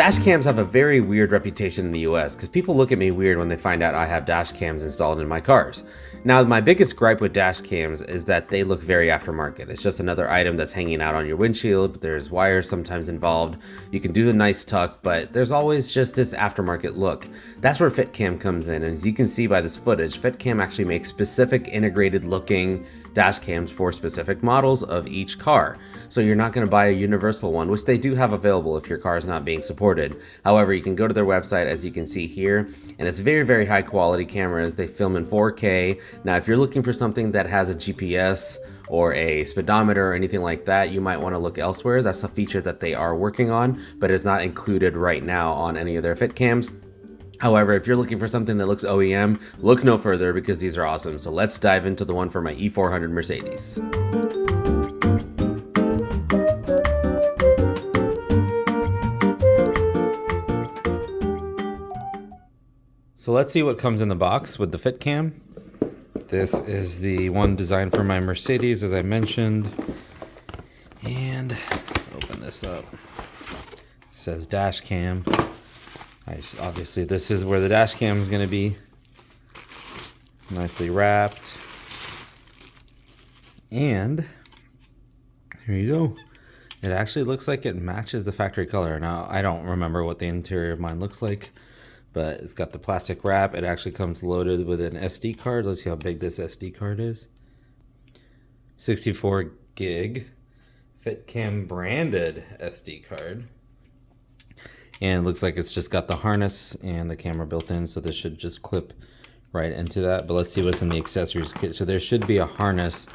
Dash cams have a very weird reputation in the US because people look at me weird when they find out I have dash cams installed in my cars. Now, my biggest gripe with dash cams is that they look very aftermarket. It's just another item that's hanging out on your windshield. There's wires sometimes involved. You can do a nice tuck, but there's always just this aftermarket look. That's where FitCam comes in, and as you can see by this footage, FitCam actually makes specific integrated looking dash cams for specific models of each car. So you're not going to buy a universal one, which they do have available if your car is not being supported. However, you can go to their website, as you can see here, and it's very, very high quality cameras. They film in 4K. Now, if you're looking for something that has a GPS or a speedometer or anything like that, you might want to look elsewhere. That's a feature that they are working on, but it's not included right now on any of their fit cams. However, if you're looking for something that looks OEM, look no further because these are awesome. So let's dive into the one for my E400 Mercedes. So let's see what comes in the box with the FitCam. This is the one designed for my Mercedes, as I mentioned. And let's open this up. It says dash cam. Obviously, this is where the dash cam is going to be. Nicely wrapped. And here you go. It actually looks like it matches the factory color. Now, I don't remember what the interior of mine looks like, but it's got the plastic wrap. It actually comes loaded with an SD card. Let's see how big this SD card is. 64 gig FitCam branded SD card. And it looks like it's just got the harness and the camera built in, so this should just clip right into that. But let's see what's in the accessories kit. So there should be a harness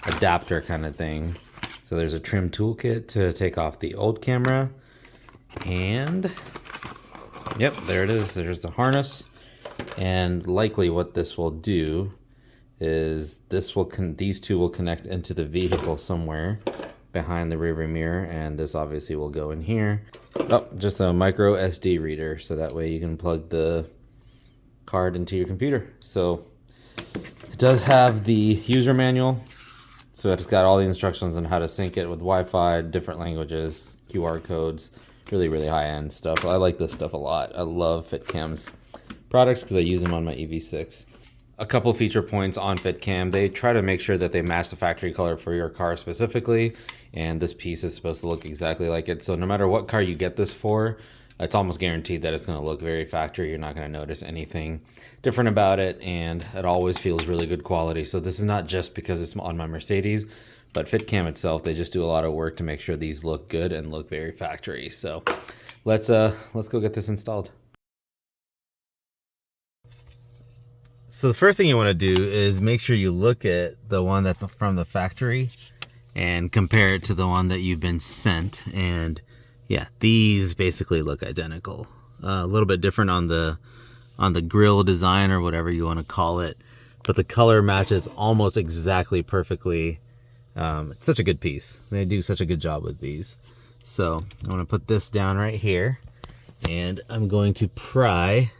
adapter kind of thing. So there's a trim toolkit to take off the old camera. And yep, there it is. There's the harness. And likely what this will do is these two will connect into the vehicle somewhere behind the rearview mirror, and this obviously will go in here. Oh, just a micro SD reader, so that way you can plug the card into your computer. So it does have the user manual, so it's got all the instructions on how to sync it with Wi-Fi, different languages, QR codes, really, really high-end stuff. I like this stuff a lot. I love FitCam's products because I use them on my EV6. A couple feature points on FitCam. They try to make sure that they match the factory color for your car specifically, and this piece is supposed to look exactly like it. So no matter what car you get this for, it's almost guaranteed that it's going to look very factory. You're not going to notice anything different about it, and it always feels really good quality. So this is not just because it's on my Mercedes, but FitCam itself, they just do a lot of work to make sure these look good and look very factory. So let's go get this installed. So the first thing you want to do is make sure you look at the one that's from the factory and compare it to the one that you've been sent. And yeah, these basically look identical. A little bit different on the grill design or whatever you want to call it, but the color matches almost exactly perfectly. It's such a good piece. They do such a good job with these. So I'm going to put this down right here, and I'm going to pry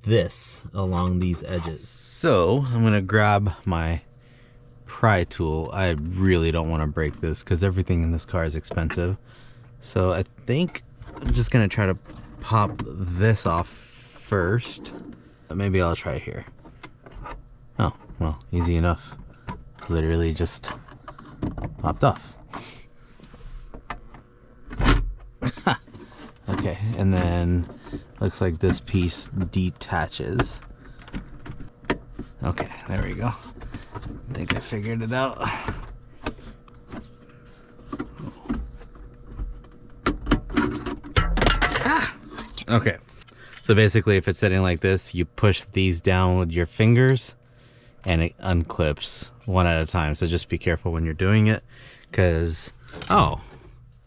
this along these edges. So I'm gonna grab my pry tool. I really don't want to break this because everything in this car is expensive. So I think I'm just gonna try to pop this off first. Maybe I'll try here. Oh, well, easy enough. Literally just popped off. Okay, and then looks like this piece detaches. Okay, there we go. I think I figured it out. Ah! Okay, so basically if it's sitting like this, you push these down with your fingers and it unclips one at a time. So just be careful when you're doing it, because, oh,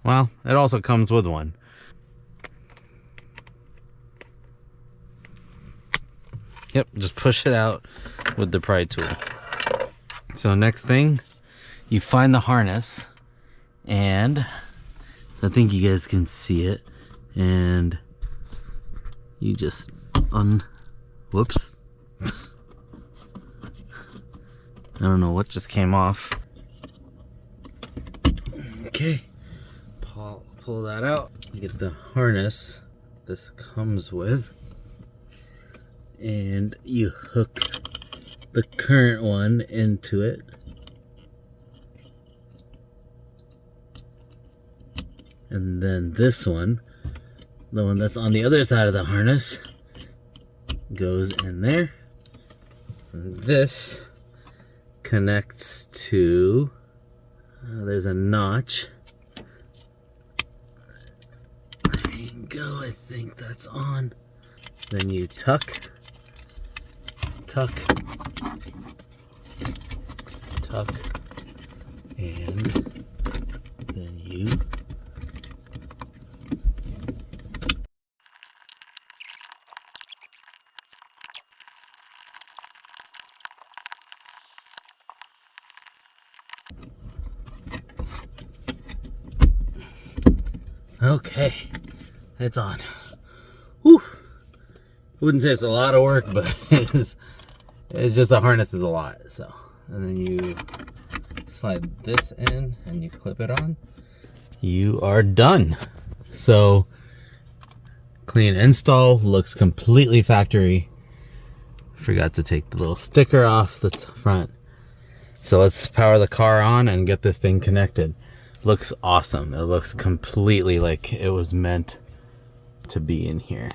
well, it also comes with one. Yep, just push it out with the pry tool. So next thing, you find the harness, and I think you guys can see it, and you just whoops. I don't know what just came off. Okay, pull that out. Get the harness this comes with. And you hook the current one into it. And then this one, the one that's on the other side of the harness, goes in there. And this connects to, there's a notch. There you go, I think that's on. Then you tuck, and then you okay, it's on. Whew. I wouldn't say it's a lot of work, but it's just the harness is a lot. So, and then you slide this in and you clip it on. You are done. So, clean install, looks completely factory. Forgot to take the little sticker off the front. So let's power the car on and get this thing connected. Looks awesome. It looks completely like it was meant to be in here.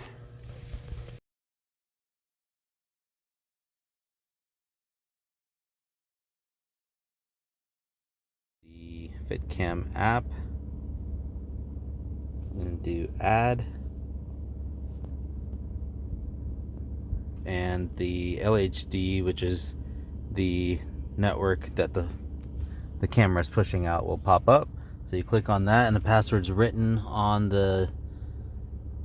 The FitCam app. And do add. And the LHD, which is the network that the camera is pushing out, will pop up. So you click on that, and the password's written on the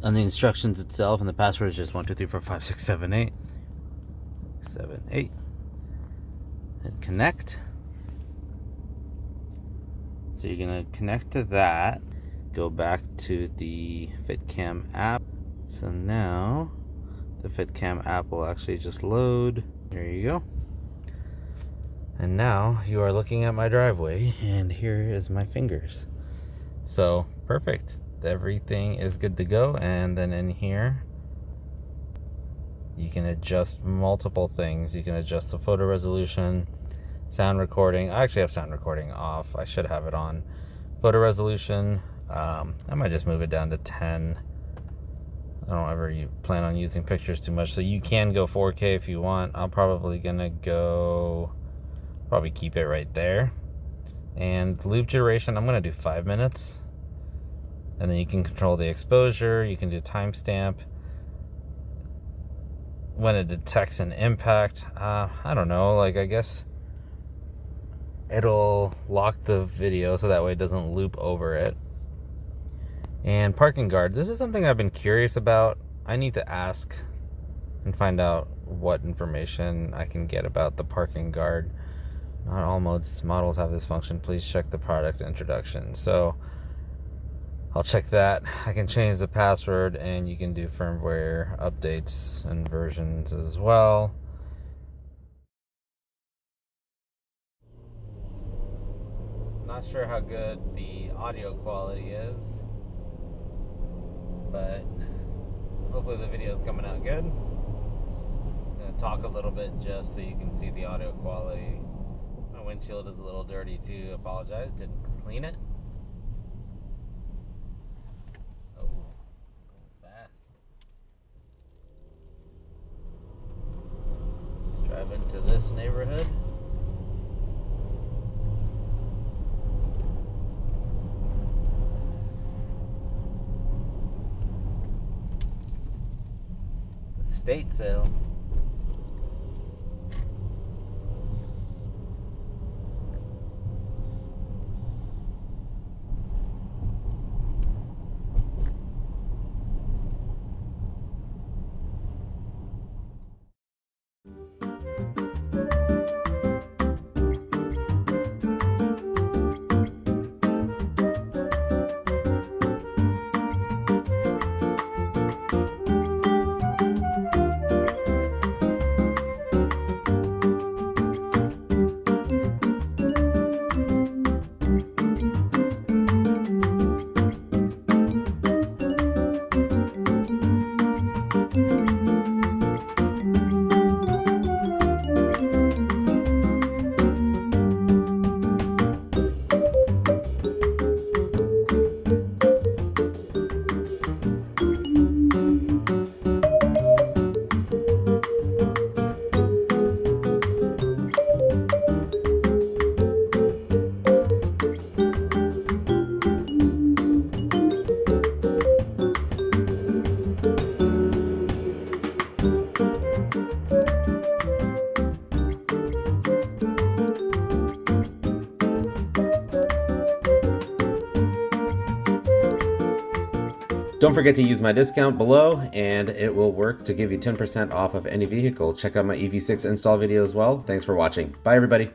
instructions itself, and the password is just 1 2 3 4 5 6 7 8 7 8. And connect. So you're gonna connect to that. Go back to the FitCam app. So now the FitCam app will actually just load. There you go. And now you are looking at my driveway, and here is my fingers. So perfect. Everything is good to go. And then in here, you can adjust multiple things. You can adjust the photo resolution, sound recording. I actually have sound recording off. I should have it on. Photo resolution. I might just move it down to 10. I don't ever plan on using pictures too much, so you can go 4K if you want. I'm probably gonna probably keep it right there. And loop duration, I'm gonna do 5 minutes. And then you can control the exposure. You can do timestamp. When it detects an impact, I don't know. Like, I guess it'll lock the video so that way it doesn't loop over it. And parking guard. This is something I've been curious about. I need to ask and find out what information I can get about the parking guard. Not all models have this function. Please check the product introduction. So I'll check that. I can change the password, and you can do firmware updates and versions as well. Not sure how good the audio quality is, but hopefully the video is coming out good. I'm going to talk a little bit just so you can see the audio quality. My windshield is a little dirty too. Apologize, didn't clean it. Oh, going fast. Let's drive into this neighborhood. Estate sale. Don't forget to use my discount below, and it will work to give you 10% off of any vehicle. Check out my EV6 install video as well. Thanks for watching. Bye, everybody.